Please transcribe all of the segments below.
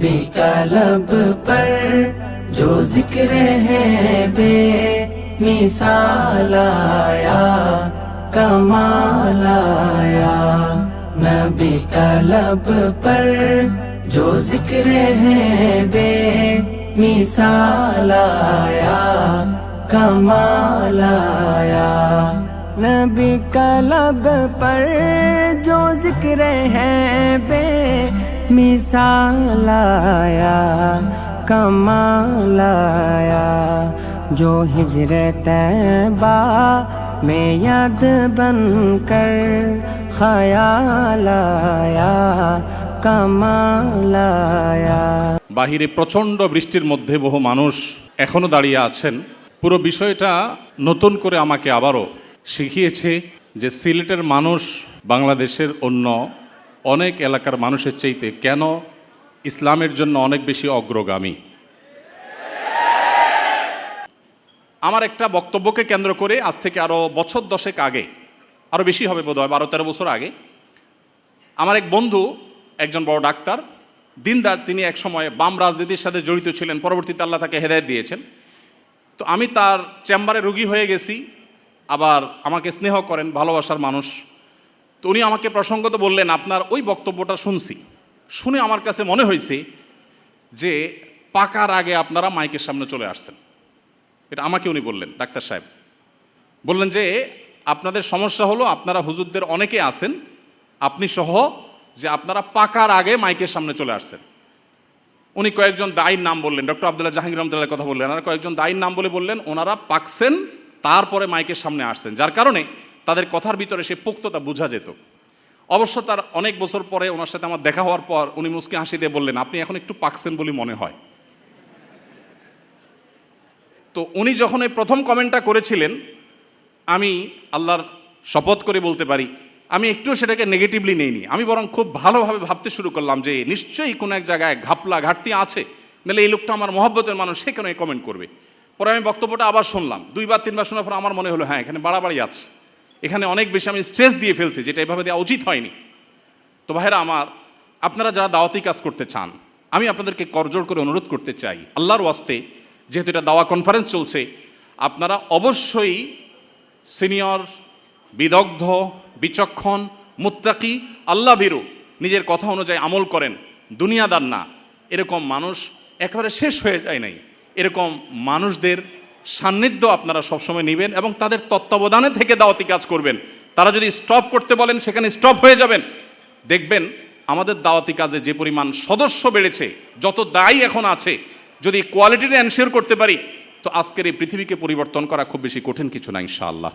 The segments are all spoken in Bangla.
नबी का लब पर जो जिक्र है बे मिसाल आया, कमाल आया। नबी का लब पर जो जिक्र है बे मिसाल आया, कमाल आया। नबी का लब पर जो जिक्र है बे मिसाल आया, कमाल आया। जो हिजरत तैबा में याद बनकर ख्याल आया, कमाल आया। বাহিরে প্রচণ্ড বৃষ্টির মধ্যে বহু মানুষ এখনো দাঁড়িয়ে আছেন। পুরো বিষয়টা নতুন করে আমাকে আবারও শিখিয়েছে যে সিলেটের মানুষ বাংলাদেশের অন্য অনেক এলাকার মানুষের চাইতে কেন ইসলামের জন্য অনেক বেশি অগ্রগামী। আমার একটা বক্তব্যকে কেন্দ্র করে আজ থেকে আরও বছর 10 আগে, আরও বেশি হবে বোধহয় 12-13 বছর আগে, আমার এক বন্ধু একজন বড় ডাক্তার, দিনদার, তিনি এক সময় বাম রাজনীতির সাথে জড়িত ছিলেন, পরবর্তীতে আল্লাহ তাকে হেদায়েত দিয়েছেন। তো আমি তার চেম্বারে রোগী হয়ে গেছি, আবার আমাকে স্নেহ করেন, ভালোবাসার মানুষ। তো উনি আমাকে প্রসঙ্গত বললেন, আপনার ওই বক্তব্যটা শুনছি, শুনে আমার কাছে মনে হয়েছে যে পাকার আগে আপনারা মাইকের সামনে চলে আসছেন। এটা আমাকে উনি বললেন, ডাক্তার সাহেব বললেন যে আপনাদের সমস্যা হলো আপনারা হুজুরদের অনেকে আছেন, আপনি সহ, যে আপনারা পাকার আগে মাইকের সামনে চলে আসছেন। উনি কয়েকজন দায়ীর নাম বললেন, ডক্টর আব্দুল্লাহ জাহাঙ্গীর রহমতুল্লাহর কথা বললেন, আর কয়েকজন দায়ীর নাম বললেন ওনারা পাকছেন, তারপরে মাইকের সামনে আসছেন, যার কারণে তাদের কথার ভিতরে সে পোক্ততা বোঝা যেত। অবশ্য তার অনেক বছর পরে ওনার সাথে আমার দেখা হওয়ার পর উনি মুচকি হাসি দিয়ে বললেন, আপনি এখন একটু পাকছেন বলে মনে হয়। তো উনি যখন এই প্রথম কমেন্টটা করেছিলেন, আমি আল্লাহর শপথ করে বলতে পারি আমি একটু সেটাকে নেগেটিভলি নেইনি। আমি বরং খুব ভালোভাবে ভাবতে শুরু করলাম যে নিশ্চয়ই কোনো এক জায়গায় ঘাপলা ঘাটতি আছে, নাহলে এই লোকটা আমার মহব্বতের মানুষ, সে কেন কমেন্ট করবে। পরে আমি বক্তব্যটা আবার শুনলাম, 2-3 শোনার পর আমার মনে হলো হ্যাঁ, এখানে বাড়াবাড়ি আছে, এখানে অনেক বেশি আমি স্ট্রেস দিয়ে ফেলছি, যেটা এভাবে দেওয়া উচিত হয়নি। তো ভাইরা আমার, আপনারা যারা দাওয়াতি কাজ করতে চান, আমি আপনাদেরকে করজোড় করে অনুরোধ করতে চাই, আল্লাহর ওয়াস্তে, যেহেতু এটা দাওয়া কনফারেন্স চলছে, আপনারা অবশ্যই সিনিয়র, বিদগ্ধ, বিচক্ষণ, মুত্তাকি, আল্লাহ ভীরু, নিজের কথা অনুযায়ী আমল করেন, দুনিয়াদার না, এরকম মানুষ একেবারে শেষ হয়ে যায় নাই, এরকম মানুষদের সান্নিধ্য আপনারা সবসময় নেবেন এবং তাদের তত্ত্বাবধানে থেকে দাওয়াতি কাজ করবেন। তারা যদি স্টপ করতে বলেন সেখানে স্টপ হয়ে যাবেন। দেখবেন আমাদের দাওয়াতি কাজে যে পরিমাণ সদস্য বেড়েছে, যত দায়ী এখন আছে, যদি কোয়ালিটিটা এনশিওর করতে পারি, তো আজকের এই পৃথিবীকে পরিবর্তন করা খুব বেশি কঠিন কিছু না ইনশাআল্লাহ।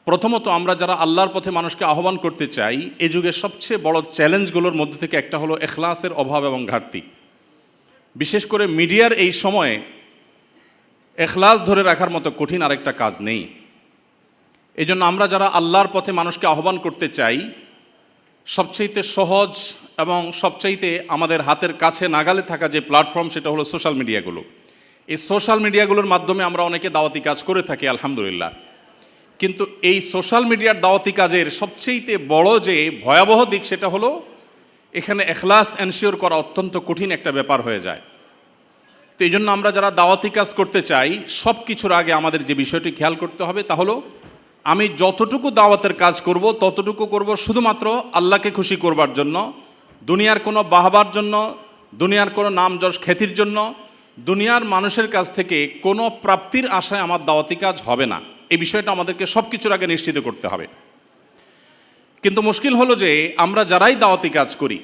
প্রথমত আমরা যারা আল্লাহর পথে মানুষকে আহ্বান করতে চাই, এ যুগের সবচেয়ে বড় চ্যালেঞ্জগুলোর মধ্যে থেকে একটা হলো ইখলাসের অভাব এবং ঘাটতি। বিশেষ করে মিডিয়ার এই সময়ে ইখলাস ধরে রাখার মতো কঠিন আরেকটা কাজ নেই। এই জন্য আমরা যারা আল্লাহর পথে মানুষকে আহ্বান করতে চাই, সবচাইতে সহজ এবং সবচাইতে আমাদের হাতের কাছে নাগালে থাকা যে প্ল্যাটফর্ম, সেটা হলো সোশ্যাল মিডিয়াগুলো। এই সোশ্যাল মিডিয়াগুলোর মাধ্যমে আমরা অনেকে দাওয়াতি কাজ করে থাকি আলহামদুলিল্লাহ। কিন্তু এই সোশ্যাল মিডিয়ার দাওয়াতি কাজের সবচেয়ে বড় যে ভয়াবহ দিক, সেটা হলো এখানে ইখলাস এনশিওর করা অত্যন্ত কঠিন একটা ব্যাপার হয়ে যায়। তো এই জন্য আমরা যারা দাওয়াতি কাজ করতে চাই, সব কিছুর আগে আমাদের যে বিষয়টি খেয়াল করতে হবে তা হলো, আমি যতটুকু দাওয়াতের কাজ করব ততটুকু করব শুধুমাত্র আল্লাহকে খুশি করবার জন্য, দুনিয়ার কোনো বাহবার জন্য, দুনিয়ার কোনো নাম যশ খ্যাতির জন্য, দুনিয়ার মানুষের কাছ থেকে কোনো প্রাপ্তির আশায় আমার দাওয়াতি কাজ হবে না। এই বিষয়টা আমাদেরকে সব কিছুর আগে নিশ্চিত করতে হবে। কিন্তু মুশকিল হলো যে আমরা যারাই দাওয়াতি কাজ করি,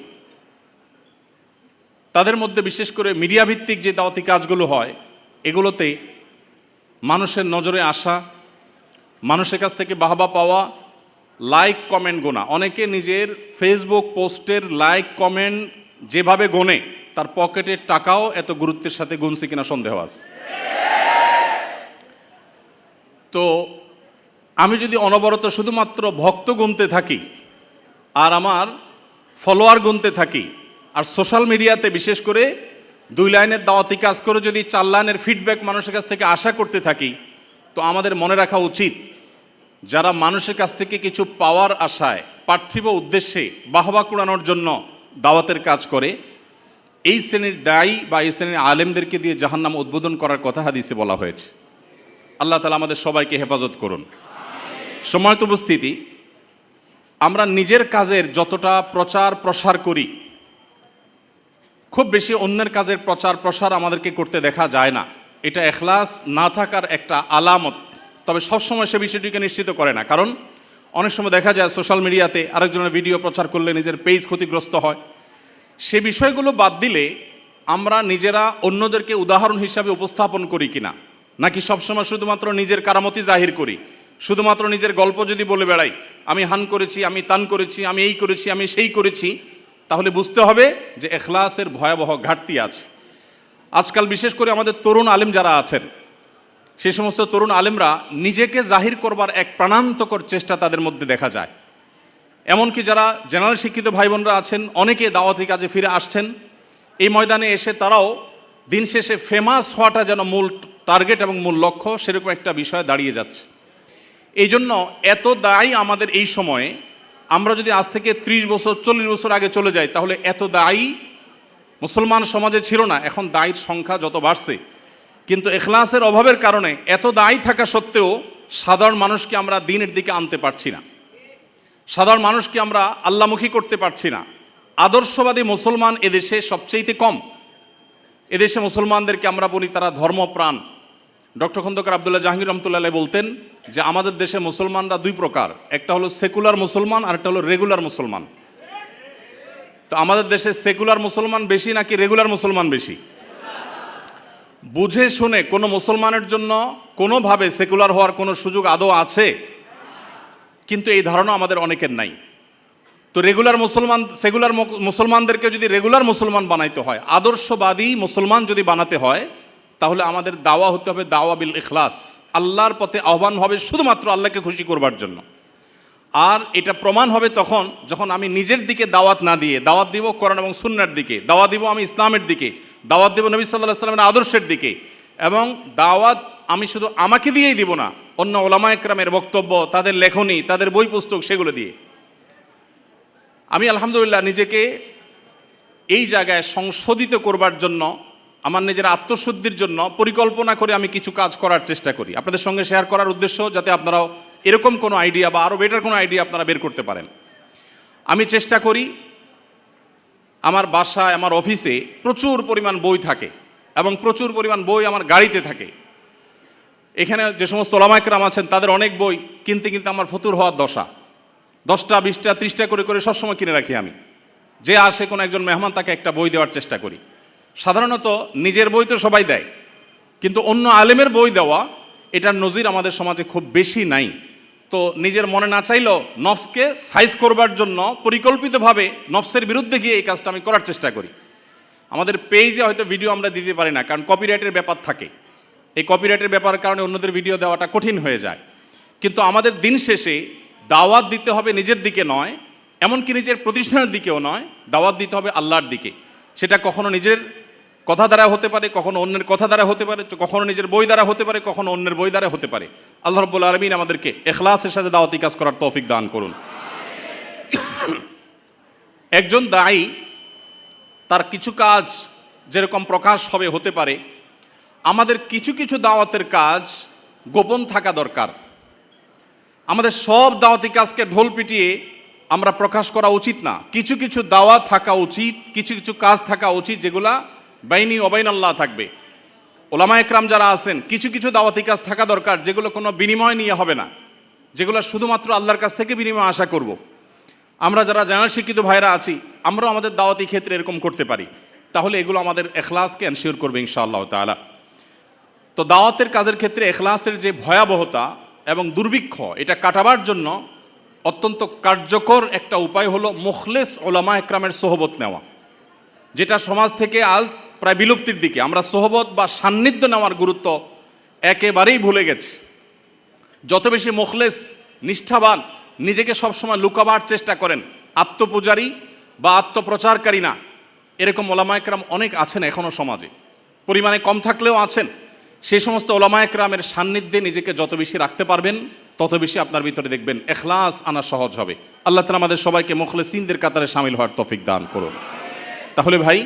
তাদের মধ্যে বিশেষ করে মিডিয়া ভিত্তিক যে দাওয়াতি কাজগুলো হয়, এগুলোতে মানুষের নজরে আসা, মানুষের কাছ থেকে বাহবা পাওয়া, লাইক কমেন্ট গোনা, অনেকে নিজের ফেসবুক পোস্টের লাইক কমেন্ট যেভাবে গোনে, তার পকেটের টাকাও এত গুরুত্বের সাথে গুনছে কিনা সন্দেহ আছে। তো আমি যদি অনবরত শুধুমাত্র ভক্ত গুনতে থাকি আর আমার ফলোয়ার গুনতে থাকি, আর সোশ্যাল মিডিয়াতে বিশেষ করে 2 লাইনের দাওয়াতি কাজ করে যদি 4 লাইনের ফিডব্যাক মানুষের কাছ থেকে আশা করতে থাকি, তো আমাদের মনে রাখা উচিত, যারা মানুষের কাছ থেকে কিছু পাওয়ার আশায়, পার্থিব উদ্দেশ্যে বাহবা কুড়ানোর জন্য দাওয়াতের কাজ করে, এই শ্রেণীর দায়ী বা এই শ্রেণীর আলেমদেরকে দিয়ে জাহান্নাম উদ্বোধন করার কথা হাদিসে বলা হয়েছে। আল্লাহ তাআলা আমাদের সবাইকে হেফাজত করুন। সম্মানিত উপস্থিতি, আমরা নিজের কাজের যতটা প্রচার প্রসার করি, খুব বেশি অন্যের কাজের প্রচার প্রসার আমাদেরকে করতে দেখা যায় না। এটা ইখলাস না থাকার একটা আলামত। তবে সবসময় সে বিষয়টিকে নিশ্চিত করে না, কারণ অনেক সময় দেখা যায় সোশ্যাল মিডিয়াতে আরেকজনের ভিডিও প্রচার করলে নিজের পেজ ক্ষতিগ্রস্ত হয়। সে বিষয়গুলো বাদ দিলে আমরা নিজেরা অন্যদেরকে উদাহরণ হিসাবে উপস্থাপন করি কিনা, নাকি সবসময় শুধুমাত্র নিজের কারামতি জাহির করি, শুধুমাত্র নিজের গল্প যদি বলে বেড়াই, আমি হান করেছি, আমি তান করেছি, আমি এই করেছি, আমি সেই করেছি, তাহলে বুঝতে হবে যে ইখলাসের ভয়াবহ ঘাটতি আছে। আজকাল বিশেষ করে আমাদের তরুণ আলেম যারা আছেন, সেই সমস্ত তরুণ আলেমরা নিজেকে জাহির করবার এক প্রাণান্তকর চেষ্টা তাদের মধ্যে দেখা যায়। এমনকি যারা জেনারেল শিক্ষিত ভাই বোনরা আছেন, অনেকে দাওয়াতি কাজে ফিরে আসছেন, এই ময়দানে এসে তারাও দিন শেষে ফেমাস হওয়াটা যেন মূল টার্গেট এবং মূল লক্ষ্য, সেরকম একটা বিষয় দাঁড়িয়ে যাচ্ছে। এই জন্য এত দায়ী আমাদের এই সময়ে, আমরা যদি আজ থেকে 30 বছর 40 বছর আগে চলে যাই, তাহলে এত দায়ী মুসলমান সমাজে ছিল না। এখন দায়ীর সংখ্যা যত বাড়ছে, কিন্তু ইখলাসের অভাবের কারণে এত দায়ী থাকা সত্ত্বেও সাধারণ মানুষকে আমরা দ্বীনের দিকে আনতে পারছি না, সাধারণ মানুষকে আমরা আল্লাহমুখী করতে পারছি না। আদর্শবাদী মুসলমান এদেশে সবচেয়ে কম। এদেশে মুসলমানদেরকে আমরা বলি তারা ধর্মপ্রাণ। ডক্টর খন্দকার আব্দুল্লাহ জাহাঙ্গীর রহমতুল্লাহ বলতেন যে আমাদের দেশে মুসলমানরা দুই প্রকার, একটা হলো সেকুলার মুসলমান আর একটা হলো রেগুলার মুসলমান। তো আমাদের দেশে সেকুলার মুসলমান বেশি নাকি রেগুলার মুসলমান বেশি? বুঝে শুনে কোনো মুসলমানের জন্য কোনোভাবে সেকুলার হওয়ার কোনো সুযোগ আদৌ আছে? কিন্তু এই ধারণা আমাদের অনেকের নাই। তো রেগুলার মুসলমান, সেকুলার মুসলমানদেরকে যদি রেগুলার মুসলমান বানাইতে হয়, আদর্শবাদী মুসলমান যদি বানাতে হয়, তাহলে আমাদের দাওয়া হতে হবে দাওয়া বিল ইখলাস। আল্লাহর পথে আহ্বান হবে শুধুমাত্র আল্লাহকে খুশি করবার জন্য। আর এটা প্রমাণ হবে তখন যখন আমি নিজের দিকে দাওয়াত না দিয়ে দাওয়াত দিব কোরআন এবং সুন্নাহর দিকে, দাওয়াত দিব আমি ইসলামের দিকে, দাওয়াত দিব নবী সাল্লাল্লাহু আলাইহি ওয়াসাল্লামের আদর্শের দিকে। এবং দাওয়াত আমি শুধু আমাকে দিয়েই দিব না, অন্য ওলামা একরামের বক্তব্য, তাদের লেখনী, তাদের বই পুস্তক, সেগুলো দিয়ে। আমি আলহামদুলিল্লাহ নিজেকে এই জায়গায় সংশোধিত করবার জন্য, আমার নিজের আত্মশুদ্ধির জন্য পরিকল্পনা করে আমি কিছু কাজ করার চেষ্টা করি, আপনাদের সঙ্গে শেয়ার করার উদ্দেশ্য যাতে আপনারাও এরকম কোনো আইডিয়া বা আরও বেটার কোনো আইডিয়া আপনারা বের করতে পারেন। আমি চেষ্টা করি, আমার বাসায়, আমার অফিসে প্রচুর পরিমাণ বই থাকে এবং প্রচুর পরিমাণ বই আমার গাড়িতে থাকে। এখানে যে সমস্ত ওলামা একরাম আছেন তাদের অনেক বই কিনতে কিনতে আমার ফতুর হওয়ার দশা। 10টা 20টা 30টা করে সবসময় কিনে রাখি আমি। যে আসে কোনো একজন মেহমান, তাকে একটা বই দেওয়ার চেষ্টা করি। সাধারণত নিজের বই তো সবাই দেয়, কিন্তু অন্য আলেমের বই দেওয়া, এটার নজির আমাদের সমাজে খুব বেশি নাই। তো নিজের মনে না চাইলেও নফসকে সাইজ করবার জন্য পরিকল্পিতভাবে নফসের বিরুদ্ধে গিয়ে এই কাজটা আমি করার চেষ্টা করি। আমাদের পেজে হয়তো ভিডিও আমরা দিতে পারি না, কারণ কপিরাইটের ব্যাপার থাকে। এই কপিরাইটের ব্যাপারের কারণে অন্যদের ভিডিও দেওয়াটা কঠিন হয়ে যায়। কিন্তু আমাদের দিন শেষে দাওয়াত দিতে হবে নিজের দিকে নয়, এমনকি নিজের প্রতিষ্ঠানের দিকেও নয়, দাওয়াত দিতে হবে আল্লাহর দিকে। সেটা কখনো নিজের কথা দ্বারা হতে পারে, কখনো অন্যের কথা দ্বারা হতে পারে, কখনো নিজের বই দ্বারা হতে পারে, কখনো অন্যের বই দ্বারা হতে পারে। আল্লাহ রাব্বুল আলামিন আমাদেরকে ইখলাসের সাথে দাওয়াতি কাজ করার তৌফিক দান করুন। একজন দায়ী তার কিছু কাজ যেরকম প্রকাশ হবে হতে পারে, আমাদের কিছু কিছু দাওয়াতের কাজ গোপন থাকা দরকার। আমাদের সব দাওয়াতি কাজকে ঢোল পিটিয়ে আমরা প্রকাশ করা উচিত না। কিছু কিছু দাওয়াত থাকা উচিত, কিছু কিছু কাজ থাকা উচিত যেগুলা বাইনি ওবাইন আল্লাহ থাকবে। ওলামা একরাম যারা আছেন, কিছু কিছু দাওয়াতি কাজ থাকা দরকার যেগুলো কোনো বিনিময় নিয়ে হবে না, যেগুলো শুধুমাত্র আল্লাহর কাছ থেকে বিনিময় আশা করব। আমরা যারা জেনারেল শিক্ষিত ভাইরা আছি, আমরাও আমাদের দাওয়াতি ক্ষেত্রে এরকম করতে পারি, তাহলে এগুলো আমাদের ইখলাসকে এনশিওর করবে ইনশাআল্লাহ তাআলা। তো দাওয়াতের কাজের ক্ষেত্রে ইখলাসের যে ভয়াবহতা এবং দুর্ভিক্ষ, এটা কাটাবার জন্য অত্যন্ত কার্যকর একটা উপায় হলো মুখলেস ওলামা একরামের সোহবত নেওয়া, যেটা সমাজ থেকে আজ প্রায় বিলুপ্তির দিকে। আমরা সোহবত বা সান্নিধ্য নেওয়ার গুরুত্ব একেবারেই ভুলে গেছি। যত বেশি মুখলেস, নিষ্ঠাবান, নিজেকে সবসময় লুকাবার চেষ্টা করেন, আত্মপূজারী বা আত্মপ্রচারকারী না, এরকম ওলামা একরাম অনেক আছেন এখনও সমাজে, পরিমাণে কম থাকলেও আছেন। সেই সমস্ত ওলামা একরামের সান্নিধ্যে নিজেকে যত বেশি রাখতে পারবেন, তত বেশি আপনার ভিতরে দেখবেন ইখলাস আনা সহজ হবে। আল্লাহ তাআলা আমাদের সবাইকে মুখলেসিনদের কাতারে শামিল হওয়ার তৌফিক দান করুন। তাহলে ভাই,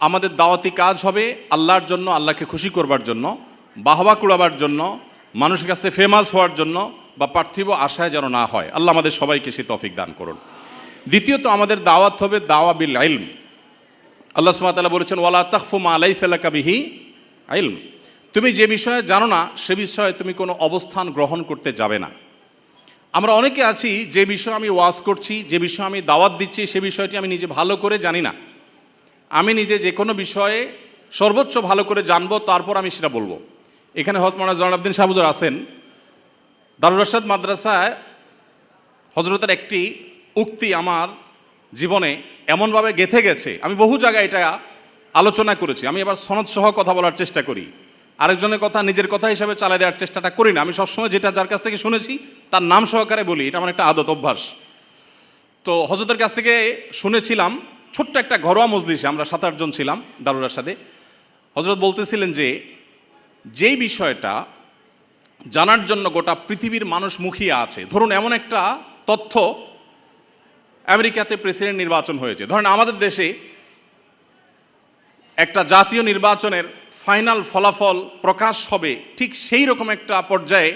আমাদের দাওয়াতি কাজ হবে আল্লাহর জন্য, আল্লাহকে খুশি করবার জন্য, বাহবা কুড়াবার জন্য, মানুষের কাছে ফেমাস হওয়ার জন্য বা পার্থিব আশায় যেন না হয়। আল্লাহ আমাদের সবাইকে সে তৌফিক দান করুন। দ্বিতীয়ত আমাদের দাওয়াত হবে দাওয়া বিল ইলম। আল্লাহ সুবহানাহু ওয়া তাআলা বলেছেন ওয়ালা তাখফু মা লাইসা লাকা বিহি ইলম। তুমি যে বিষয়ে জানো না সে বিষয়ে তুমি কোনো অবস্থান গ্রহণ করতে যাবে না। আমরা অনেকে আছি যে বিষয়ে আমি ওয়াজ করছি, যে বিষয়ে আমি দাওয়াত দিচ্ছি, সে বিষয়টি আমি নিজে ভালো করে জানি না। আমি নিজে যে কোনো বিষয়ে সর্বোচ্চ ভালো করে জানবো, তারপর আমি সেটা বলবো। এখানে হযরত মাওলানা জয়নুল আবেদিন সাহেব হুজুর আছেন। দারুল রাশাদ মাদ্রাসায় হযরতের একটি উক্তি আমার জীবনে এমনভাবে গেঁথে গেছে, আমি বহু জায়গায় এটা আলোচনা করেছি। আমি এবার সনদ সহ কথা বলার চেষ্টা করি, আরেকজনের কথা নিজের কথা হিসাবে চালিয়ে দেওয়ার চেষ্টাটা করি না। আমি সবসময় যেটা যার কাছ থেকে শুনেছি তার নাম সহকারে বলি, এটা আমার একটা আদত অভ্যাস। তো হযরতের কাছ থেকে শুনেছিলাম ছোট্ট একটা ঘরোয়া মজলিসে, আমরা 7-8 জন ছিলাম দারুল রাশাদে। হযরত বলতেছিলেন যে যেই বিষয়টা জানার জন্য গোটা পৃথিবীর মানুষ মুখিয়ে আছে, ধরুন এমন একটা তথ্য, আমেরিকাতে প্রেসিডেন্ট নির্বাচন হয়েছে, ধরেন আমাদের দেশে একটা জাতীয় নির্বাচনের ফাইনাল ফলাফল প্রকাশ হবে, ঠিক সেই রকম একটা পর্যায়ে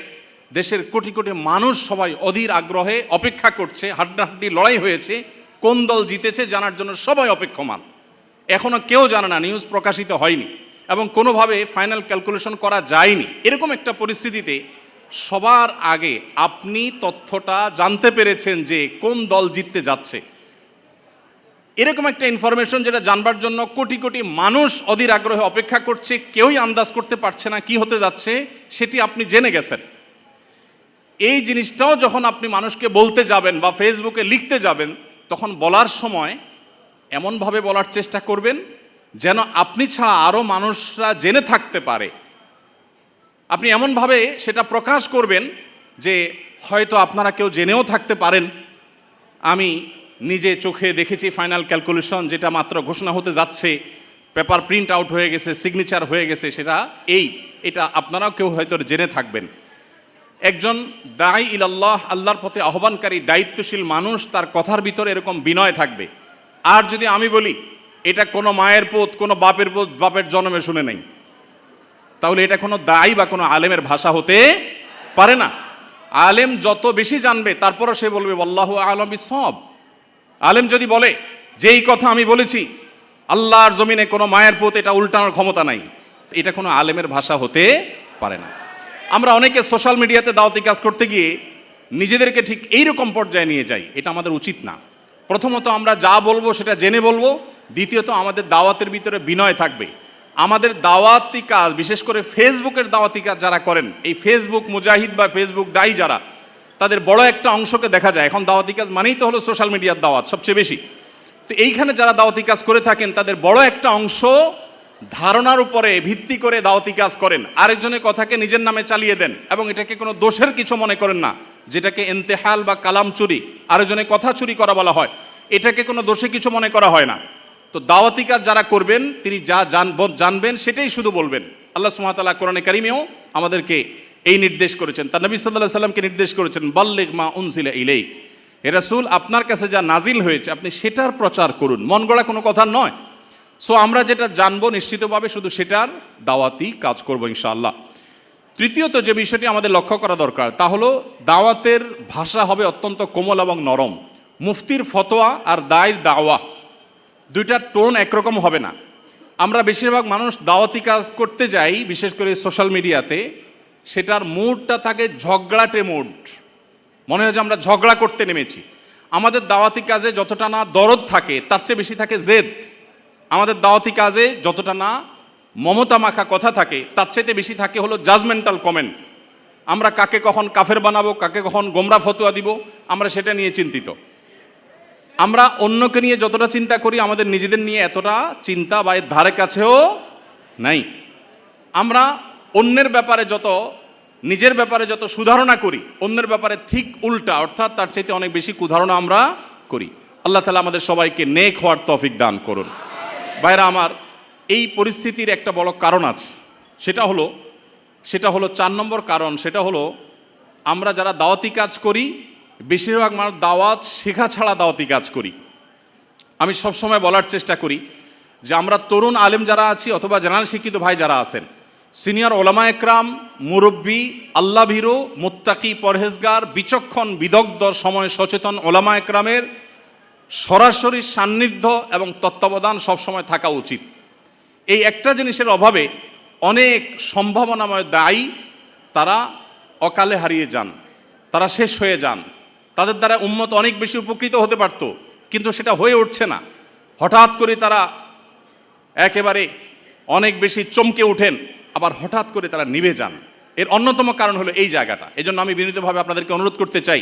দেশের কোটি কোটি মানুষ সবাই অধীর আগ্রহে অপেক্ষা করছে, হাড্ডাহাড্ডি লড়াই হয়েছে, কোন দল জিতেছে জানার জন্য সবাই অপেক্ষমান। এখনও কেউ জানে না, নিউজ প্রকাশিত হয়নি এবং কোনোভাবে ফাইনাল ক্যালকুলেশন করা যায়নি। এরকম একটা পরিস্থিতিতে সবার আগে আপনি তথ্যটা জানতে পেরেছেন যে কোন দল জিততে যাচ্ছে। এরকম একটা ইনফরমেশন যেটা জানবার জন্য কোটি কোটি মানুষ অধীর আগ্রহে অপেক্ষা করছে, কেউই আন্দাজ করতে পারছে না কি হতে যাচ্ছে, সেটি আপনি জেনে গেছেন। এই জিনিসটাও যখন আপনি মানুষকে বলতে যাবেন বা ফেসবুকে লিখতে যাবেন, তখন বলার সময় এমনভাবে বলার চেষ্টা করবেন যেন আপনি ছাড়া আরও মানুষরা জেনে থাকতে পারে। আপনি এমনভাবে সেটা প্রকাশ করবেন যে হয়তো আপনারা কেউ জেনেও থাকতে পারেন, আমি নিজে চোখে দেখেছি ফাইনাল ক্যালকুলেশন যেটা মাত্র ঘোষণা হতে যাচ্ছে, পেপার প্রিন্ট আউট হয়ে গেছে, সিগনেচার হয়ে গেছে, সেটা এটা আপনারাও কেউ হয়তো জেনে থাকবেন। একজন দাঈ ইলাল্লাহ, আল্লাহর পথে আহ্বানকারী দায়িত্বশীল মানুষ, তার কথার ভিতরে এরকম বিনয় থাকবে। আর যদি আমি বলি এটা কোনো মায়ের পুত, কোনো বাপের পুত, বাপের জন্মে শুনে নেই, তাহলে এটা কোনো দাঈ বা কোনো আলেমের ভাষা হতে পারে না। আলেম যত বেশি জানবে তারপরও সে বলবে আল্লাহু আ'লাম বিস-সাওয়াব। আলেম যদি বলে যে এই কথা আমি বলেছি, আল্লাহর জমিনে কোনো মায়ের পুত, এটা উল্টানোর ক্ষমতা নাই, এটা কোনো আলেমের ভাষা হতে পারে না। আমরা অনেকে সোশ্যাল মিডিয়াতে দাওয়াতি কাজ করতে গিয়ে নিজেদেরকে ঠিক এইরকম পর্যায়ে নিয়ে যাই, এটা আমাদের উচিত না। প্রথমত আমরা যা বলবো সেটা জেনে বলবো, দ্বিতীয়ত আমাদের দাওয়াতের ভিতরে বিনয় থাকবে। আমাদের দাওয়াতি কাজ, বিশেষ করে ফেসবুকের দাওয়াতি কাজ যারা করেন, এই ফেসবুক মুজাহিদ বা ফেসবুক দায়ী যারা, তাদের বড় একটা অংশকে দেখা যায়, এখন দাওয়াতি কাজ মানেই তো হলো সোশ্যাল মিডিয়ার দাওয়াত সবচেয়ে বেশি। তো এইখানে যারা দাওয়াতি কাজ করে থাকেন তাদের বড় একটা অংশ ধারণার উপরে ভিত্তি করে দাওয়াতি কাজ করেন, আরেকজনের কথাকে নিজের নামে চালিয়ে দেন এবং এটাকে কোনো দোষের কিছু মনে করেন না, যেটাকে ইন্তেহাল বা কালাম চুরি, আরেকজনের কথা চুরি করা বলা হয়, এটাকে কোনো দোষে কিছু মনে করা হয় না। তো দাওয়াতি কাজ যারা করবেন তিনি যা জানবেন সেটাই শুধু বলবেন। আল্লাহ সুবহানাহু ওয়া তাআলা কোরআনে কারিমেও আমাদেরকে এই নির্দেশ করেছেন, তার নবী সাল্লাল্লাহু আলাইহি সাল্লামকে নির্দেশ করেছেন বাল্লিগ মা উনজিলা ইলাইক, হে রাসূল আপনার কাছে যা নাজিল হয়েছে আপনি সেটার প্রচার করুন, মন গড়া কোনো কথা নয়। সো আমরা যেটা জানবো নিশ্চিতভাবে শুধু সেটার দাওয়াতি কাজ করব ইনশাআল্লাহ। তৃতীয়ত যে বিষয়টি আমাদের লক্ষ্য করা দরকার তা হলো দাওয়াতের ভাষা হবে অত্যন্ত কোমল এবং নরম। মুফতির ফতোয়া আর দায়ের দাওয়া দুইটার টোন একরকম হবে না। আমরা বেশিরভাগ মানুষ দাওয়াতি কাজ করতে যাই, বিশেষ করে সোশ্যাল মিডিয়াতে, সেটার মুডটা থাকে ঝগড়াটে মুড, মনে হয় যে আমরা ঝগড়া করতে নেমেছি। আমাদের দাওয়াতি কাজে যতটা না দরদ থাকে তার চেয়ে বেশি থাকে জেদ। আমাদের দাওয়াতি কাজে যতটা না মমতা মাখা কথা থাকে তার চাইতে বেশি থাকে হলো জাজমেন্টাল কমেন্ট। আমরা কাকে কখন কাফের বানাবো, কাকে কখন গোমরা ফতোয়া দিব, আমরা সেটা নিয়ে চিন্তিত। আমরা অন্যকে নিয়ে যতটা চিন্তা করি আমাদের নিজেদের নিয়ে এতটা চিন্তা বা এর ধারে কাছেও নাই। আমরা অন্যের ব্যাপারে নিজের ব্যাপারে যত সুধারণা করি, অন্যের ব্যাপারে ঠিক উল্টা, অর্থাৎ তার চাইতে অনেক বেশি কুধারণা আমরা করি। আল্লাহ তাআলা আমাদের সবাইকে নেক হওয়ার তৌফিক দান করুন। ভাইরা আমার, এই পরিস্থিতির একটা বড় কারণ আছে, সেটা হলো 4 নম্বর কারণ। সেটা হলো আমরা যারা দাওয়াতি কাজ করি বেশিরভাগ মানুষ দাওয়াত শেখা ছাড়া দাওয়াতি কাজ করি। আমি সবসময় বলার চেষ্টা করি যে আমরা তরুণ আলেম যারা আছি অথবা জেনারেল শিক্ষিত ভাই যারা আছেন, সিনিয়র ওলামা একরাম, মুরব্বী, আল্লাহ ভীরু, মুত্তাকি, পরহেজগার, বিচক্ষণ, বিদগ্ধ, সময় সচেতন ওলামা একরামের সরাসরি সান্নিধ্য এবং তত্ত্বাবধান সবসময় থাকা উচিত। এই একটা জিনিসের অভাবে অনেক সম্ভাবনাময় দায়ী তারা অকালে হারিয়ে যান, তারা শেষ হয়ে যান। তাদের দ্বারা উম্মত অনেক বেশি উপকৃত হতে পারত, কিন্তু সেটা হয়ে উঠছে না। হঠাৎ করে তারা একেবারে অনেক বেশি চমকে ওঠেন, আবার হঠাৎ করে তারা নিভে যান। এর অন্যতম কারণ হলো এই জায়গাটা। এজন্য আমি বিনীতভাবে আপনাদেরকে অনুরোধ করতে চাই,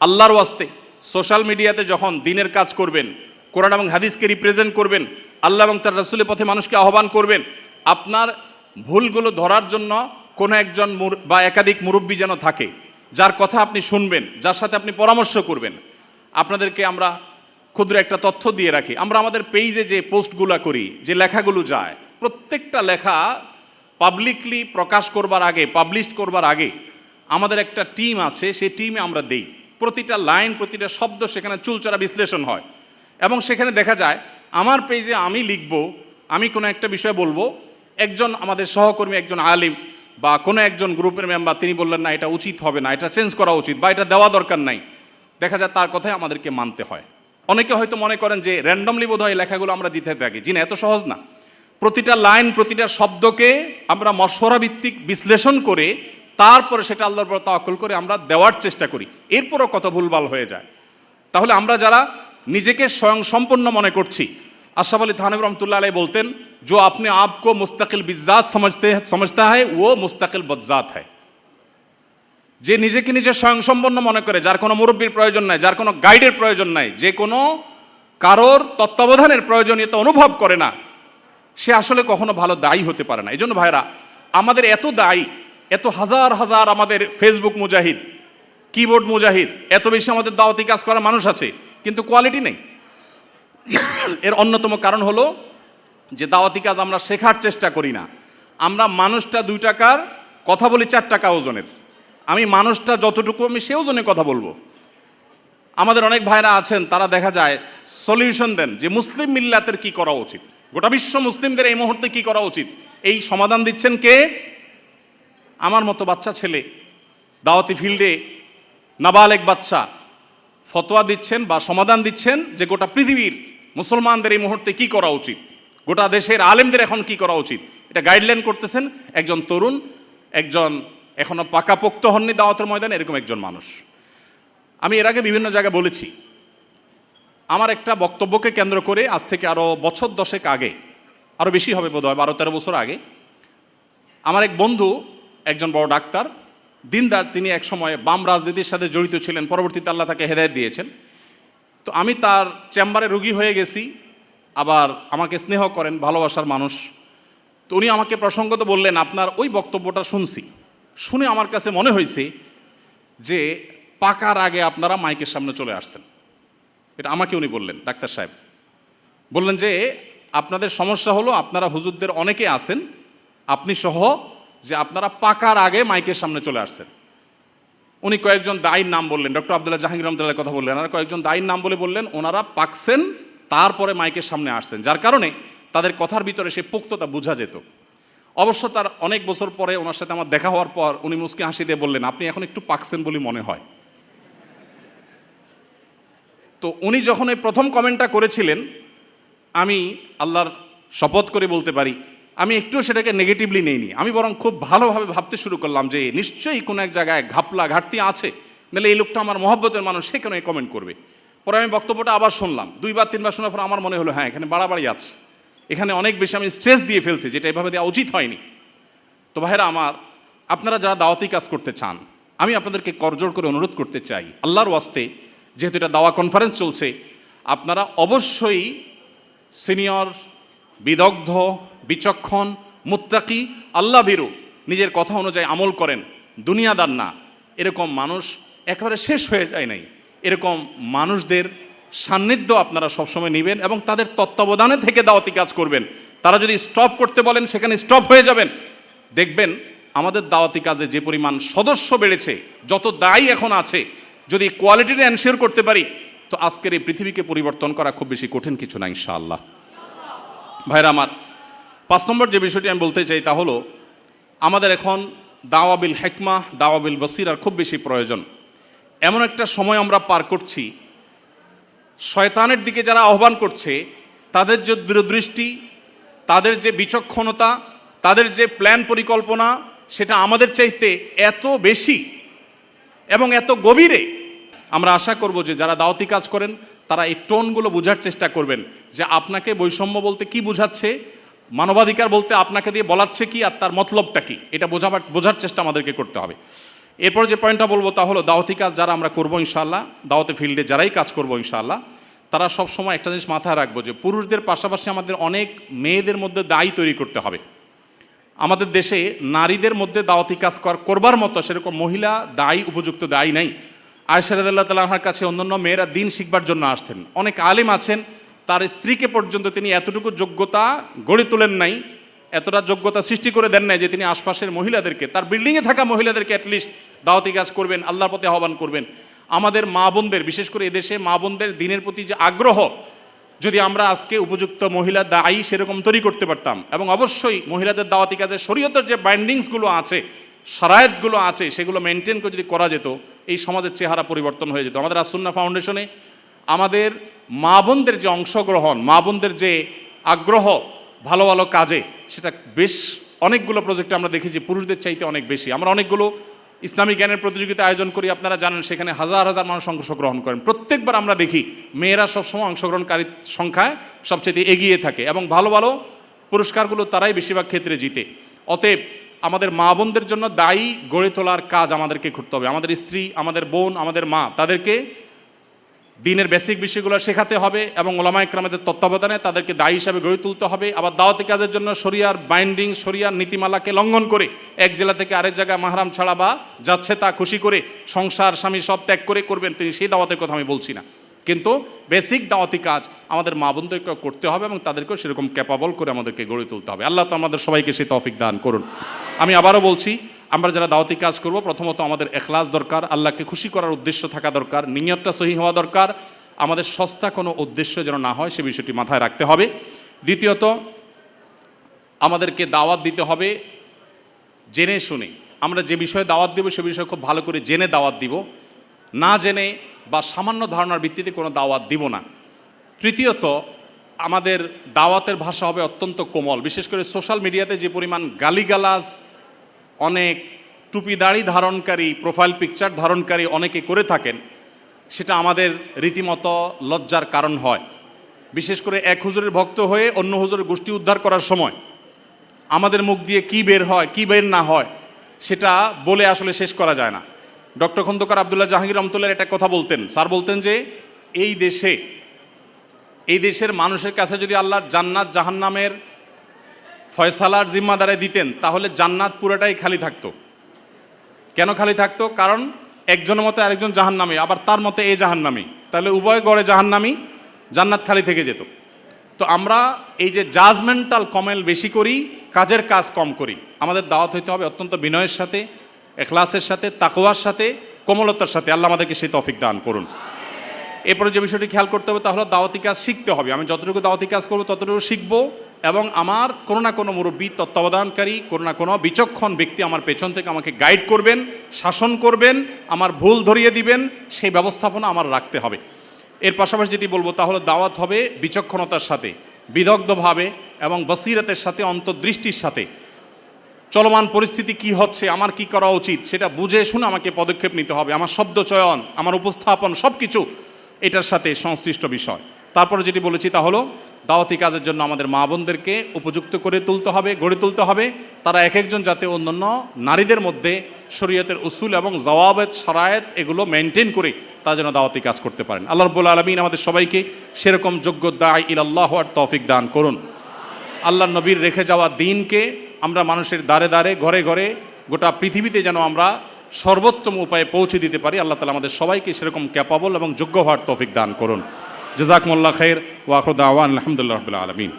আল্লাহর ওয়াস্তে সোশ্যাল মিডিয়াতে যখন দিনের কাজ করবেন, কোরআন এবং হাদিসকে রিপ্রেজেন্ট করবেন, আল্লাহ এবং তার রাসূলের পথে মানুষকে আহ্বান করবেন, আপনার ভুলগুলো ধরার জন্য কোনো একজন বা একাধিক মুরব্বী যেন থাকে, যার কথা আপনি শুনবেন, যার সাথে আপনি পরামর্শ করবেন। আপনাদেরকে আমরা ক্ষুদ্র একটা তথ্য দিয়ে রাখি। আমরা আমাদের পেজে যে পোস্টগুলো করি, যে লেখাগুলো যায়, প্রত্যেকটা লেখা পাবলিকলি প্রকাশ করবার আগে, পাবলিশ করবার আগে আমাদের একটা টিম আছে, সেই টিমে আমরা দেই। প্রতিটা লাইন, প্রতিটা শব্দ সেখানে চুলচেরা বিশ্লেষণ হয় এবং সেখানে দেখা যায় আমার পেজে আমি লিখব, আমি কোনো একটা বিষয় বলবো, একজন আমাদের সহকর্মী, একজন আলিম বা কোনো একজন গ্রুপের মেম্বার তিনি বললেন না এটা উচিত হবে না, এটা চেঞ্জ করা উচিত বা এটা দেওয়া দরকার নাই। দেখা যায় তার কথাই আমাদেরকে মানতে হয়। অনেকে হয়তো মনে করেন যে র্যান্ডমলি বোধ হয় লেখাগুলো আমরা দিতে থাকি। জি না, এত সহজ না। প্রতিটা লাইন, প্রতিটা শব্দকে আমরা মশওয়ারা ভিত্তিক বিশ্লেষণ করে তারপরে সেটা আল্লাহর উপর তাওয়াক্কুল করে আমরা দেওয়ার চেষ্টা করি। এরপরও কত ভুলভাল হয়ে যায়। তাহলে আমরা যারা নিজেকে স্বয়ং সম্পন্ন মনে করছি, আশরাফ আলী থানভী রহমতুল্লাহ আলাইহি বলতেন, जो अपने आप को मुस्तकिल बिज़ात समझता है वो मुस्तकिल बज़ात है। যে নিজেকে নিজে স্বয়ংসম্পন্ন মনে করে, যার কোনো মুরব্বীর প্রয়োজন নাই, যার কোনো গাইডের প্রয়োজন নাই, যে কোনো কারোর তত্ত্বাবধানের প্রয়োজনীয়তা অনুভব করে না, সে আসলে কখনো ভালো দায়ী হতে পারে না। এই জন্য ভাইরা, আমাদের এত দায়ী, এত হাজার হাজার আমাদের ফেসবুক মুজাহিদ, কিবোর্ড মুজাহিদ, এত বেশি আমাদের দাওয়াতি কাজ করা মানুষ আছে, কিন্তু কোয়ালিটি নেই। এর অন্যতম কারণ হলো যে দাওয়াতি কাজ আমরা শেখার চেষ্টা করি না। আমরা মানুষটা 2 টাকার কথা বলি 4 টাকা ওজনের। আমি মানুষটা যতটুকু আমি সে ওজনে কথা বলবো। আমাদের অনেক ভাইরা আছেন, তারা দেখা যায় সলিউশন দেন যে মুসলিম মিল্লাতের কি করা উচিত, গোটা বিশ্ব মুসলিমদের এই মুহূর্তে কি করা উচিত। এই সমাধান দিচ্ছেন কে? আমার মতো বাচ্চা ছেলে, দাওয়াতি ফিল্ডে নাবালেগ বাচ্চা ফতোয়া দিচ্ছেন বা সমাধান দিচ্ছেন যে গোটা পৃথিবীর মুসলমানদের এই মুহূর্তে কি করা উচিত, গোটা দেশের আলেমদের এখন কি করা উচিত। এটা গাইডলাইন করতেছেন একজন তরুণ, একজন এখনো পাকাপোক্ত হননি দাওয়াতের ময়দানে, এরকম একজন মানুষ। আমি এর আগে বিভিন্ন জায়গায় বলেছি, আমার একটা বক্তব্যকে কেন্দ্র করে আজ থেকে আরও বছর 10 আগে, আরও বেশি হবে বোধ হয় 12-13 বছর আগে, আমার এক বন্ধু, একজন বড় ডাক্তার, দিনদার, তিনি এক সময় বাম রাজনীতির সাথে জড়িত ছিলেন, পরবর্তীতে আল্লাহ তাকে হেদায়েত দিয়েছেন। তো আমি তার চেম্বারে রুগী হয়ে গেছি, আবার আমাকে স্নেহ করেন, ভালোবাসার মানুষ। তো উনি আমাকে প্রসঙ্গত বললেন, আপনার ওই বক্তব্যটা শুনছি, শুনে আমার কাছে মনে হয়েছে যে পাকার আগে আপনারা মাইকের সামনে চলে আসছেন। এটা আমাকে উনি বললেন, ডাক্তার সাহেব বললেন যে আপনাদের সমস্যা হলো আপনারা হুজুরদের অনেকে আছেন, আপনি সহ, যে আপনারা পাকার আগে মাইকের সামনে চলে আসছেন। উনি কয়েকজন দায়ীর নাম বললেন, ডক্টর আব্দুল্লাহ জাহাঙ্গীর রহমতুল্লাহর কথা বললেন, আর কয়েকজন দায়ীর নাম বললেন ওনারা পাকছেন, তারপরে মাইকের সামনে আসছেন, যার কারণে তাদের কথার ভিতরে সে পোক্ততা বোঝা যেত। অবশ্য তার অনেক বছর পরে ওনার সাথে আমার দেখা হওয়ার পর উনি মুচকি হাসি দিয়ে বললেন, আপনি এখন একটু পাকছেন বলে মনে হয়। তো উনি যখন এই প্রথম কমেন্টটা করেছিলেন, আমি আল্লাহর শপথ করে বলতে পারি আমি একটু সেটাকে নেগেটিভলি নেইনি। আমি বরং খুব ভালোভাবে ভাবতে শুরু করলাম যে নিশ্চয়ই কোনো এক জায়গায় ঘাপলা ঘাটতি আছে, নাহলে এই লোকটা আমার মহব্বতের মানুষ, সে কেন কমেন্ট করবে। পরে আমি বক্তব্যটা আবার শুনলাম, 2-3 বার শোনার পর আমার মনে হলো হ্যাঁ, এখানে বাড়াবাড়ি আছে, এখানে অনেক বেশি আমি স্ট্রেস দিয়ে ফেলছি, যেটা এভাবে দেওয়া উচিত হয়নি। তো ভাইরা আমার, আপনারা যারা দাওয়াতি কাজ করতে চান, আমি আপনাদেরকে করজোড় করে অনুরোধ করতে চাই, আল্লাহর ওয়াস্তে, যেহেতু এটা দাওয়া কনফারেন্স চলছে, আপনারা অবশ্যই সিনিয়র, বিদগ্ধ, বিচক্ষণ, মুত্তাকি, আল্লাহ ভীরু, নিজের কথা অনুযায়ী আমল করেন, দুনিয়াদার না, এরকম মানুষ একেবারে শেষ হয়ে যায় নাই, এরকম মানুষদের সান্নিধ্য আপনারা সবসময় নেবেন এবং তাদের তত্ত্বাবধানে থেকে দাওয়াতি কাজ করবেন। তারা যদি স্টপ করতে বলেন সেখানে স্টপ হয়ে যাবেন। দেখবেন আমাদের দাওয়াতি কাজে যে পরিমাণ সদস্য বেড়েছে, যত দায়ী এখন আছে, যদি কোয়ালিটিটা এনশিওর করতে পারি, তো আজকের এই পৃথিবীকে পরিবর্তন করা খুব বেশি কঠিন কিছু না ইনশাআল্লাহ। ভাইরা আমার, 5 নম্বর যে বিষয়টি আমি বলতে চাই তা হলো আমাদের এখন দাওয়া বিল হিকমাহ, দাওয়া বিল বসিরার খুব বেশি প্রয়োজন। এমন একটা সময় আমরা পার করছি, শয়তানের দিকে যারা আহ্বান করছে তাদের যে দূরদৃষ্টি, তাদের যে বিচক্ষণতা, তাদের যে প্ল্যান পরিকল্পনা, সেটা আমাদের চাইতে এত বেশি এবং এত গভীরে। আমরা আশা করব যে যারা দাওয়াতি কাজ করেন তারা এই টোনগুলো বোঝার চেষ্টা করবেন, যে আপনাকে বৈষম্য বলতে কি বোঝাচ্ছে, মানবাধিকার বলতে আপনাকে দিয়ে বলাচ্ছে কি, আর তার মতলবটা কি, এটা বোঝার চেষ্টা আমাদেরকে করতে হবে। এরপর যে পয়েন্টটা বলবো তা হলো দাওয়াতি কাজ যারা আমরা করবো ইনশাআল্লাহ, দাওয়াতি ফিল্ডে যারাই কাজ করবো ইনশাআল্লাহ, তারা সবসময় একটা জিনিস মাথায় রাখবো যে পুরুষদের পাশাপাশি আমাদের অনেক মেয়েদের মধ্যে দায়ী তৈরি করতে হবে। আমাদের দেশে নারীদের মধ্যে দাওয়াতি কাজ করবার মতো সেরকম মহিলা দায়ী, উপযুক্ত দায়ী নাই। আয়েশা রাদিয়াল্লাহু তাআলা আনহার কাছে অন্যান্য মেয়েরা দিন শিখবার জন্য আসতেন। অনেক আলেম আছেন, তার স্ত্রীকে পর্যন্ত তিনি এতটুকু যোগ্যতা গড়ে তোলেন নাই, এতটা যোগ্যতা সৃষ্টি করে দেন নাই যে তিনি আশপাশের মহিলাদেরকে, তার বিল্ডিংয়ে থাকা মহিলাদেরকে অ্যাটলিস্ট দাওয়াতি কাজ করবেন, আল্লাহর পথে আহ্বান করবেন। আমাদের মা বোনদের, বিশেষ করে এদেশে মা বোনদের দিনের প্রতি যে আগ্রহ, যদি আমরা আজকে উপযুক্ত মহিলা দায়ী সেরকম তৈরি করতে পারতাম, এবং অবশ্যই মহিলাদের দাওয়াতি কাজে শরীয়তের যে বাইন্ডিংসগুলো আছে, শারায়েতগুলো আছে, সেগুলো মেনটেন করে যদি করা যেত, এই সমাজের চেহারা পরিবর্তন হয়ে যেত। আমাদের আস-সুন্নাহ ফাউন্ডেশনে আমাদের মা বোনদের যে অংশগ্রহণ, মা বোনদের যে আগ্রহ ভালো ভালো কাজে, সেটা বেশ অনেকগুলো প্রজেক্টে আমরা দেখেছি পুরুষদের চাইতে অনেক বেশি। আমরা অনেকগুলো ইসলামী জ্ঞানের প্রতিযোগিতা আয়োজন করি, আপনারা জানেন, সেখানে হাজার হাজার মানুষ অংশগ্রহণ করেন। প্রত্যেকবার আমরা দেখি মেয়েরা সবসময় অংশগ্রহণকারীর সংখ্যায় সবচেয়ে এগিয়ে থাকে, এবং ভালো ভালো পুরস্কারগুলো তারাই বেশিরভাগ ক্ষেত্রে জিতে। অতএব আমাদের মা বোনদের জন্য দায়ী গড়ে তোলার কাজ আমাদেরকে করতে হবে। আমাদের স্ত্রী, আমাদের বোন, আমাদের মা, তাদেরকে দিনের বেসিক বিষয়গুলো শেখাতে হবে, এবং ওলামায়ে কেরামদের তত্ত্বাবধানে তাদেরকে দায়ী হিসাবে গড়ে তুলতে হবে। আবার দাওয়াতি কাজের জন্য শরিয়ার বাইন্ডিং, শরিয়ার নীতিমালাকে লঙ্ঘন করে এক জেলা থেকে আরেক জায়গায় মাহরাম ছাড়া বা যাচ্ছে তা খুশি করে সংসার স্বামী সব ত্যাগ করে করবেন তিনি, সেই দাওয়াতের কথা আমি বলছি না, কিন্তু বেসিক দাওয়াতি কাজ আমাদের মা বোনদেরকে করতে হবে, এবং তাদেরকেও সেরকম ক্যাপাবল করে আমাদেরকে গড়ে তুলতে হবে। আল্লাহ তো আমাদের সবাইকে সেই তৌফিক দান করুন। আমি আবারও বলছি, আমরা যারা দাওয়াতি কাজ করব, প্রথমত আমাদের ইখলাস দরকার, আল্লাহকে খুশি করার উদ্দেশ্য থাকা দরকার, নিয়তটা সহিহ হওয়া দরকার, আমাদের সস্তা কোনো উদ্দেশ্য যেন না হয় সে বিষয়টি মাথায় রাখতে হবে। দ্বিতীয়ত, আমাদেরকে দাওয়াত দিতে হবে জেনে শুনে। আমরা যে বিষয়ে দাওয়াত দেব সে বিষয়ে খুব ভালো করে জেনে দাওয়াত দিব, না জেনে বা সামান্য ধারণার ভিত্তিতে কোনো দাওয়াত দিব না। তৃতীয়ত, আমাদের দাওয়াতের ভাষা হবে অত্যন্ত কোমল। বিশেষ করে সোশ্যাল মিডিয়াতে যে পরিমাণ গালিগালাজ অনেক টুপি দাড়ি ধারণকারী, প্রোফাইল পিকচার ধারণকারী অনেকে করে থাকেন, সেটা আমাদের রীতিমতো লজ্জার কারণ হয়। বিশেষ করে এক হুজুরের ভক্ত হয়ে অন্য হুজুরের গোষ্ঠী উদ্ধার করার সময় আমাদের মুখ দিয়ে কি বের হয়, কি বের না হয়, সেটা বলে আসলে শেষ করা যায় না। ডক্টর খন্দকার আবদুল্লাহ জাহাঙ্গীর রহমতুল্লাহ একটা কথা বলতেন, স্যার বলতেন যে এই দেশের মানুষের কাছে যদি আল্লাহ জান্নাত জাহান্নামের ফয়সালার জিম্মাদারে দিতেন, তাহলে জান্নাত পুরোটাই খালি থাকতো। কেন খালি থাকতো? কারণ একজনের মতে আরেকজন জাহান্নামী, আবার তার মতে এই জাহান্নামী, তাহলে উভয় গড়ে জাহান্নামী, জান্নাত খালি থেকে যেত। তো আমরা এই যে জাজমেন্টাল কমেল বেশি করি, কাজের কাজ কম করি। আমাদের দাওয়াত হইতে হবে অত্যন্ত বিনয়ের সাথে, ইখলাসের সাথে, তাকওয়ার সাথে, কোমলতার সাথে। আল্লাহ আমাদেরকে সেই তৌফিক দান করুন। এরপরে যে বিষয়টি খেয়াল করতে হবে তা হলো দাওয়াতি কাজ শিখতে হবে। আমি যতটুকু দাওয়াতি কাজ করবো ততটুকু শিখবো, এবং আমার কোনো না কোনো মুরব্বী, তত্ত্বাবধানকারী, কোনো না কোনো বিচক্ষণ ব্যক্তি আমার পেছন থেকে আমাকে গাইড করবেন, শাসন করবেন, আমার ভুল ধরিয়ে দিবেন, সেই ব্যবস্থাপনা আমার রাখতে হবে। এর পাশাপাশি যেটি বলবো তা হলো দাওয়াত হবে বিচক্ষণতার সাথে, বিদগ্ধভাবে এবং বসিরতের সাথে, অন্তর্দৃষ্টির সাথে। চলমান পরিস্থিতি কি হচ্ছে, আমার কি করা উচিত, সেটা বুঝে শুনে আমাকে পদক্ষেপ নিতে হবে। আমার শব্দ চয়ন, আমার উপস্থাপন, সব কিছু এটার সাথে সংশ্লিষ্ট বিষয়। তারপরে যেটি বলেছি তা হলো দাওয়াতি কাজের জন্য আমাদের মা বোনদেরকে উপযুক্ত করে তুলতে হবে, গড়ে তুলতে হবে। তারা এক একজন যাতে অন্যান্য নারীদের মধ্যে শরীয়তের উসুল এবং জওয়াবেত, শারায়েত এগুলো মেনটেন করে তারা যেন দাওয়াতি কাজ করতে পারেন। আল্লাহ রাব্বুল আলামিন আমাদের সবাইকে সেরকম যোগ্য দাঈ ইলাল্লাহ হওয়ার তৌফিক দান করুন। আল্লাহ নবীর রেখে যাওয়া দিনকে আমরা মানুষের দ্বারে দ্বারে, ঘরে ঘরে, গোটা পৃথিবীতে যেন আমরা সর্বোত্তম উপায়ে পৌঁছে দিতে পারি। আল্লাহ তাআলা আমাদের সবাইকে সেরকম ক্যাপাবল এবং যোগ্য হওয়ার তৌফিক দান করুন। জাযাকুমুল্লাহ খাইর ওয়া আখিরু দাওয়ানা আলহামদুলিল্লাহি রাব্বিল আলামিন।